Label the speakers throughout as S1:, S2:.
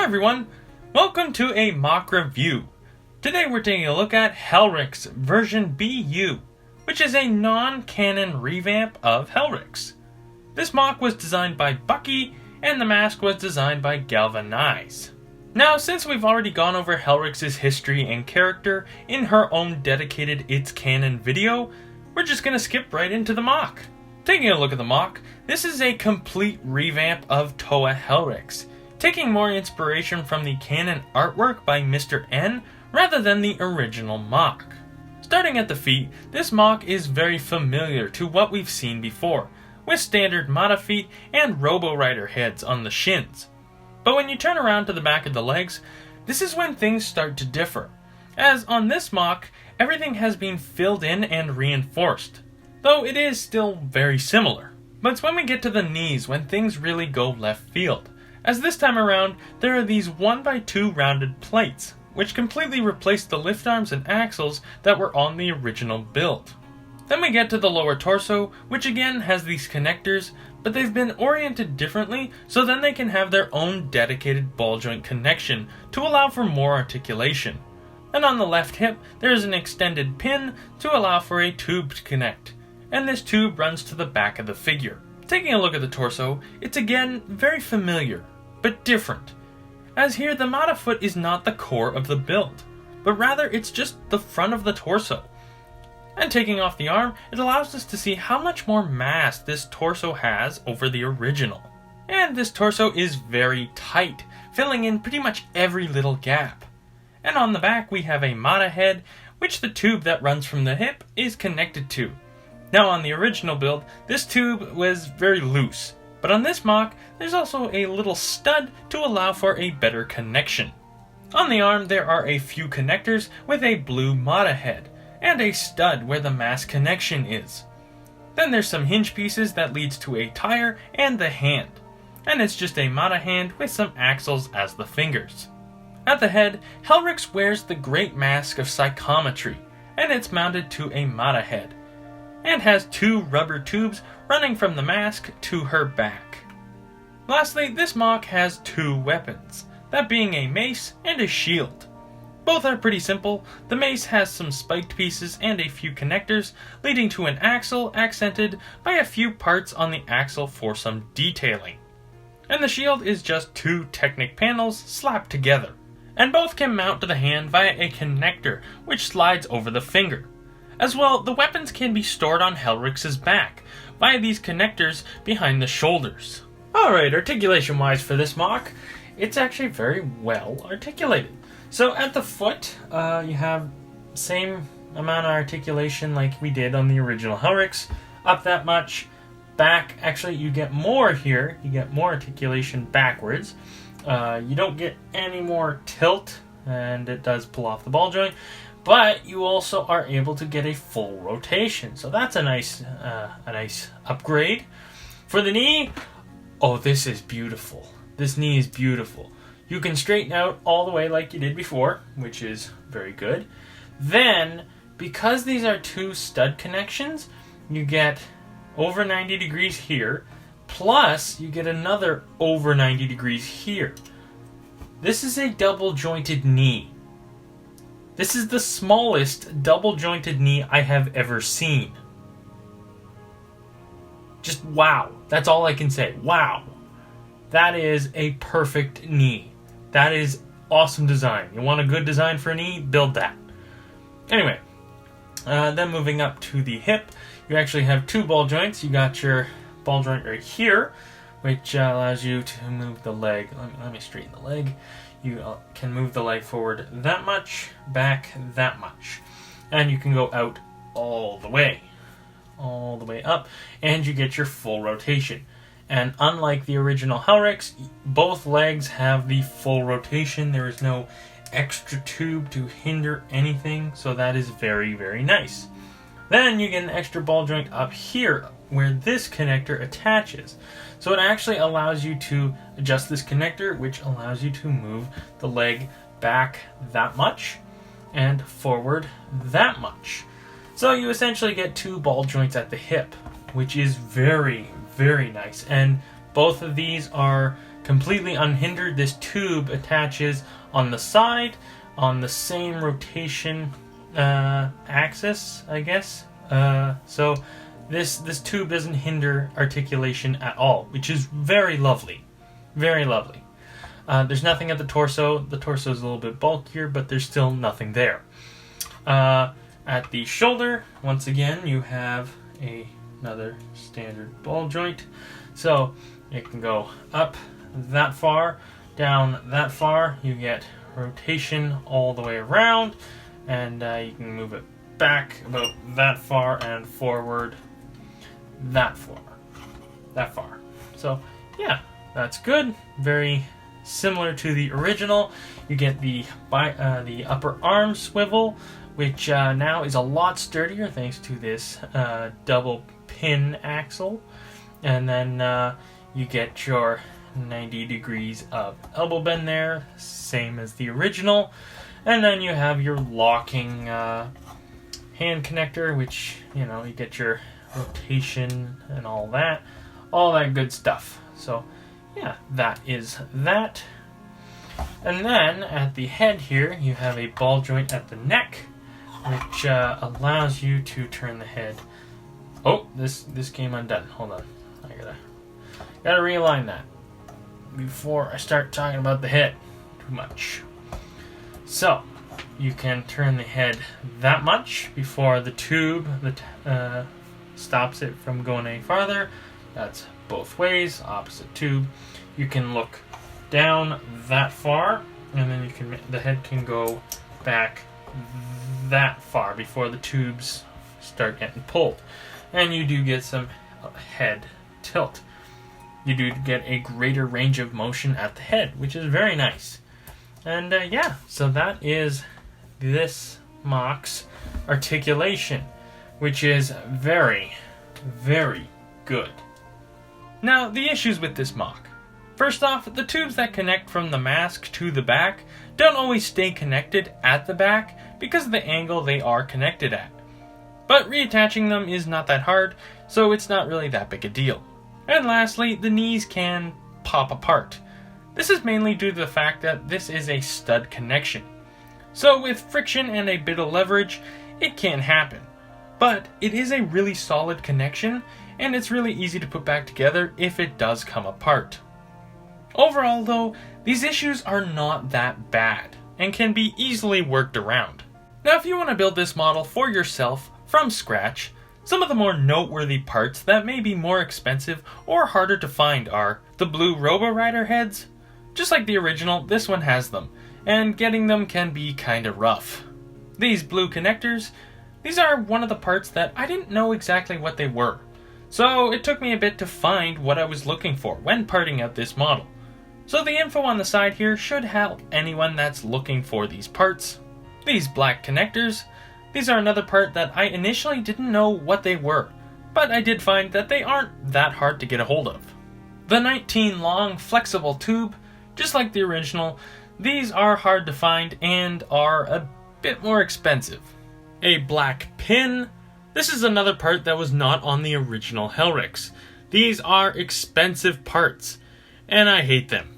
S1: everyone, welcome to a MOC review. Today we're taking a look at Helryx version BU, which is a non-canon revamp of Helryx. This MOC was designed by Bukkey, and the mask was designed by Galvanize. Now, since we've already gone over Helryx's history and character in her own dedicated It's Canon video, we're just going to skip right into the MOC. Taking a look at the MOC, this is a complete revamp of Toa Helryx, taking more inspiration from the canon artwork by Mr. N rather than the original MOC. Starting at the feet, this MOC is very familiar to what we've seen before, with standard Mata feet and Robo Rider heads on the shins. But when you turn around to the back of the legs, this is when things start to differ, as on this MOC, everything has been filled in and reinforced, though it is still very similar. But it's when we get to the knees when things really go left field, as this time around, there are these 1x2 rounded plates, which completely replace the lift arms and axles that were on the original build. Then we get to the lower torso, which again has these connectors, but they've been oriented differently so then they can have their own dedicated ball joint connection to allow for more articulation. And on the left hip, there is an extended pin to allow for a tube to connect, and this tube runs to the back of the figure. Taking a look at the torso, it's again very familiar, but different, as here the Mata foot is not the core of the build, but rather it's just the front of the torso. And taking off the arm, it allows us to see how much more mass this torso has over the original. And this torso is very tight, filling in pretty much every little gap. And on the back we have a Mata head, which the tube that runs from the hip is connected to. Now on the original build, this tube was very loose, but on this MOC, there's also a little stud to allow for a better connection. On the arm, there are a few connectors with a blue Mata head, and a stud where the mass connection is. Then there's some hinge pieces that leads to a tire and the hand, and it's just a Mata hand with some axles as the fingers. At the head, Helryx wears the Great Mask of Psychometry, and it's mounted to a Mata head, and has two rubber tubes running from the mask to her back. Lastly, this MOC has two weapons, that being a mace and a shield. Both are pretty simple. The mace has some spiked pieces and a few connectors, leading to an axle accented by a few parts on the axle for some detailing. And the shield is just two Technic panels slapped together, and both can mount to the hand via a connector which slides over the finger. As well, the weapons can be stored on Helryx's back, via these connectors behind the shoulders. Alright, articulation-wise for this MOC, it's actually very well articulated. So at the foot, you have same amount of articulation like we did on the original Helryx, up that much. Back, actually you get more here, you get more articulation backwards. You don't get any more tilt, and it does pull off the ball joint. But you also are able to get a full rotation, so that's a nice upgrade. For the knee, oh, this is beautiful. This knee is beautiful. You can straighten out all the way like you did before, which is very good. Then, because these are two stud connections, you get over 90 degrees here, plus you get another over 90 degrees here. This is a double jointed knee. This is the smallest double-jointed knee I have ever seen. Just wow. That's all I can say. Wow. That is a perfect knee. That is awesome design. You want a good design for a knee? Build that. Anyway, then moving up to the hip, you actually have two ball joints. You got your ball joint right here, which allows you to move the leg. Let me straighten the leg. You can move the leg forward that much, back that much. And you can go out all the way up, and you get your full rotation. And unlike the original Helryx, both legs have the full rotation. There is no extra tube to hinder anything, so that is very, very nice. Then you get an extra ball joint up here, where this connector attaches. So it actually allows you to adjust this connector, which allows you to move the leg back that much and forward that much. So you essentially get two ball joints at the hip, which is very, very nice. And both of these are completely unhindered. This tube attaches on the side, on the same rotation axis, I guess. So this tube doesn't hinder articulation at all, which is very lovely. Very lovely. There's nothing at the torso. The torso is a little bit bulkier, but there's still nothing there. At the shoulder, once again, you have another standard ball joint. So it can go up that far, down that far. You get rotation all the way around, and you can move it back about that far and forward that far. So yeah, that's good. Very similar to the original. You get the upper arm swivel, which now is a lot sturdier thanks to this double pin axle. And then you get your 90 degrees of elbow bend there, same as the original. And then you have your locking hand connector, which, you know, you get your rotation and all that good stuff. So yeah, that is that. And then at the head here, you have a ball joint at the neck, which allows you to turn the head. Oh, this came undone. Hold on, I gotta realign that before I start talking about the head too much. So you can turn the head that much before the tube stops it from going any farther. That's both ways, opposite tube. You can look down that far, and then the head can go back that far before the tubes start getting pulled. And you do get some head tilt. You do get a greater range of motion at the head, which is very nice. And yeah, so that is this MOC's articulation, which is very, very good. Now, the issues with this MOC. First off, the tubes that connect from the mask to the back don't always stay connected at the back because of the angle they are connected at. But reattaching them is not that hard, so it's not really that big a deal. And lastly, the knees can pop apart. This is mainly due to the fact that this is a stud connection. So with friction and a bit of leverage, it can happen. But it is a really solid connection, and it's really easy to put back together if it does come apart. Overall though, these issues are not that bad, and can be easily worked around. Now if you want to build this model for yourself from scratch, some of the more noteworthy parts that may be more expensive or harder to find are the blue Robo-Rider heads. Just like the original, this one has them, and getting them can be kinda rough. These blue connectors, these are one of the parts that I didn't know exactly what they were, so it took me a bit to find what I was looking for when parting out this model. So the info on the side here should help anyone that's looking for these parts. These black connectors, these are another part that I initially didn't know what they were, but I did find that they aren't that hard to get a hold of. The 19 long flexible tube, just like the original, these are hard to find and are a bit more expensive. A black pin, this is another part that was not on the original Helryx. These are expensive parts, and I hate them.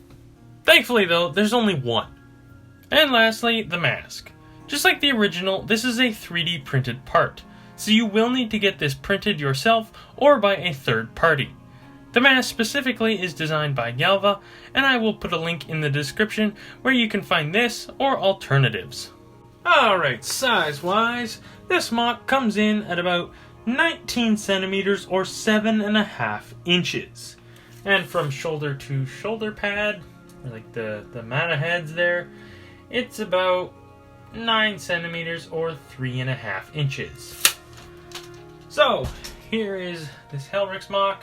S1: Thankfully though, there's only one. And lastly, the mask. Just like the original, this is a 3D printed part, so you will need to get this printed yourself or by a third party. The mask specifically is designed by Galva, and I will put a link in the description where you can find this or alternatives. Alright, size-wise, this MOC comes in at about 19 centimeters or 7.5 inches. And from shoulder to shoulder pad, or like the Mata heads there, it's about 9 centimeters or 3.5 inches. So, here is this Helryx MOC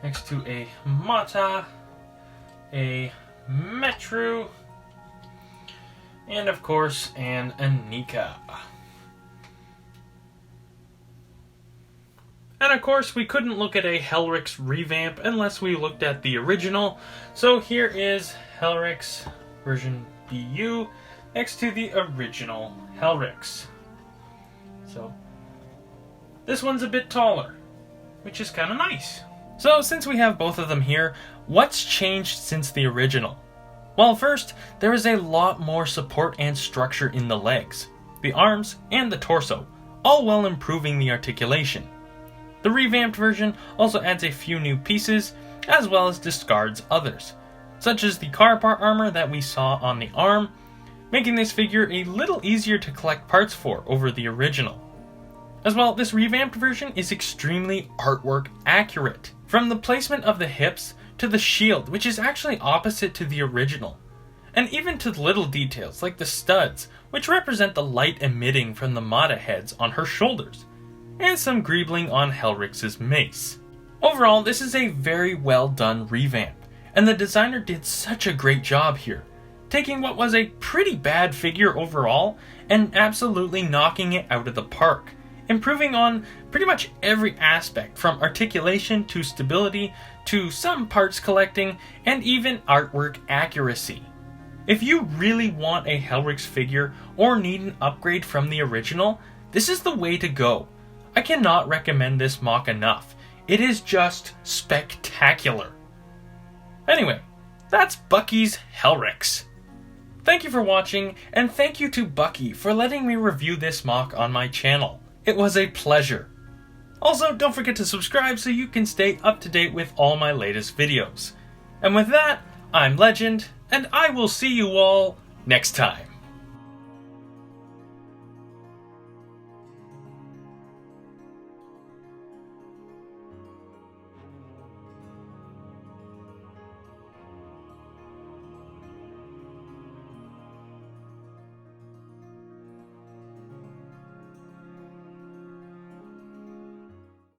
S1: next to a Mata, a Metru, and of course an Anika. And of course we couldn't look at a Helryx revamp unless we looked at the original, so here is Helryx version BU next to the original Helryx. So this one's a bit taller, which is kind of nice. So since we have both of them here, what's changed since the original? Well, first, there is a lot more support and structure in the legs, the arms, and the torso, all while improving the articulation. The revamped version also adds a few new pieces, as well as discards others, such as the car part armor that we saw on the arm, making this figure a little easier to collect parts for over the original. As well, this revamped version is extremely artwork accurate, from the placement of the hips to the shield, which is actually opposite to the original, and even to little details like the studs, which represent the light emitting from the Mata heads on her shoulders, and some greebling on Helryx's mace. Overall, this is a very well done revamp, and the designer did such a great job here, taking what was a pretty bad figure overall and absolutely knocking it out of the park, improving on pretty much every aspect from articulation to stability to some parts collecting and even artwork accuracy. If you really want a Helryx figure or need an upgrade from the original, this is the way to go. I cannot recommend this MOC enough. It is just spectacular. Anyway, that's Bukkey's Helryx. Thank you for watching, and thank you to Bukkey for letting me review this MOC on my channel. It was a pleasure. Also, don't forget to subscribe so you can stay up to date with all my latest videos. And with that, I'm Legend, and I will see you all next time.